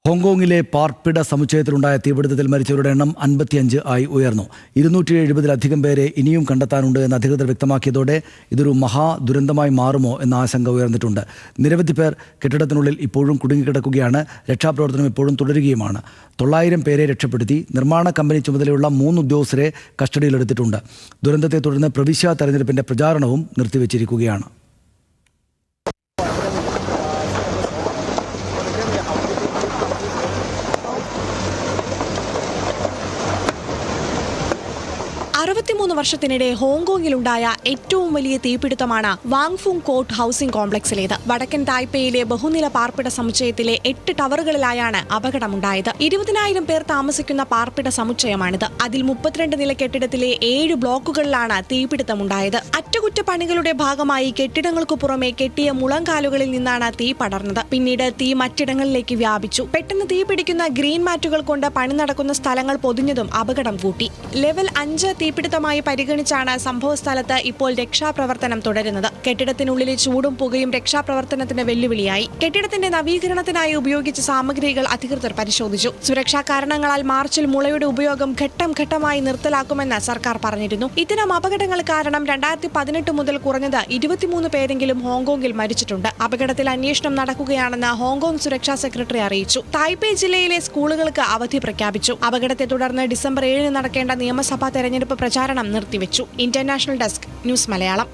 ഹോങ്കോങ്ങിലെ പാർപ്പിട സമുച്ചയത്തിലുണ്ടായ തീപിടുത്തത്തിൽ മരിച്ചവരുടെ എണ്ണം 55 ആയി ഉയർന്നു. 270-ലധികം പേരെ ഇനിയും കണ്ടെത്താനുണ്ട് എന്ന് അധികൃതർ വ്യക്തമാക്കിയതോടെ ഇതൊരു മഹാദുരന്തമായി മാറുമോ എന്ന ആശങ്ക ഉയർന്നിട്ടുണ്ട്. നിരവധി പേർ കെട്ടിടത്തിനുള്ളിൽ ഇപ്പോഴും കുടുങ്ങിക്കിടക്കുകയാണ്. രക്ഷാപ്രവർത്തനം ഇപ്പോഴും തുടരുകയുമാണ്. 900 പേരെ രക്ഷപ്പെടുത്തി. നിർമ്മാണ കമ്പനി ചുമതലയുള്ള 3 ഉദ്യോഗസ്ഥരെ കസ്റ്റഡിയിലെടുത്തിട്ടുണ്ട്. ദുരന്തത്തെ തുടർന്ന് പ്രവിശ്യാ തെരഞ്ഞെടുപ്പിന്റെ പ്രചാരണവും നിർത്തിവെച്ചിരിക്കുകയാണ്. വർഷത്തിനിടെ ഹോങ്കോങ്ങിലുണ്ടായ ഏറ്റവും വലിയ തീപിടുത്തമാണ് വാങ്ഫുങ് കോർട്ട് ഹൌസിംഗ് കോംപ്ലക്സിലേത്. വടക്കൻ തായ്പേയിലെ ബഹുനില പാർപ്പിട സമുച്ചയത്തിലെ 8 ടവറുകളിലായാണ് അപകടമുണ്ടായത്. 20,000 പേർ താമസിക്കുന്ന പാർപ്പിട സമുച്ചയമാണിത്. അതിൽ 32 നില കെട്ടിടത്തിലെ 7 ബ്ലോക്കുകളിലാണ് തീപിടുത്തമുണ്ടായത്. അറ്റകുറ്റപ്പണികളുടെ ഭാഗമായി കെട്ടിടങ്ങൾക്കു പുറമെ കെട്ടിയ മുളങ്കാലുകളിൽ നിന്നാണ് തീ പടർന്നത്. പിന്നീട് തീ മറ്റിടങ്ങളിലേക്ക് വ്യാപിച്ചു. പെട്ടെന്ന് തീ പിടിക്കുന്ന ഗ്രീൻ മാറ്റുകൾ കൊണ്ട് പണി നടക്കുന്ന സ്ഥലങ്ങൾ പൊതിഞ്ഞതും അപകടം കൂട്ടി. ലെവൽ 5 തീപിടുത്തമായി പരിഗണിച്ചാണ് സംഭവസ്ഥലത്ത് ഇപ്പോൾ രക്ഷാപ്രവർത്തനം തുടരുന്നത്. കെട്ടിടത്തിനുള്ളിലെ ചൂടും പുകയും രക്ഷാപ്രവർത്തനത്തിന് വെല്ലുവിളിയായി. കെട്ടിടത്തിന്റെ നവീകരണത്തിനായി ഉപയോഗിച്ച സാമഗ്രികൾ അധികൃതർ പരിശോധിച്ചു. സുരക്ഷാ കാരണങ്ങളാൽ മാർച്ചിൽ മുളയുടെ ഉപയോഗം ഘട്ടം ഘട്ടമായി നിർത്തലാക്കുമെന്ന് സർക്കാർ പറഞ്ഞിരുന്നു. ഇത്തരം അപകടങ്ങൾ കാരണം 2018 മുതൽ കുറഞ്ഞത് 23 പേരെങ്കിലും ഹോങ്കോങ്ങിൽ മരിച്ചിട്ടുണ്ട്. അപകടത്തിൽ അന്വേഷണം നടക്കുകയാണെന്ന് ഹോങ്കോങ് സുരക്ഷാ സെക്രട്ടറി അറിയിച്ചു. തായ്പേ ജില്ലയിലെ സ്കൂളുകൾക്ക് അവധി പ്രഖ്യാപിച്ചു. അപകടത്തെ തുടർന്ന് ഡിസംബർ 7 നടക്കേണ്ട നിയമസഭാ തെരഞ്ഞെടുപ്പ് പ്രചാരണം നിർത്തിവെച്ചു. International desk, news Malayalam.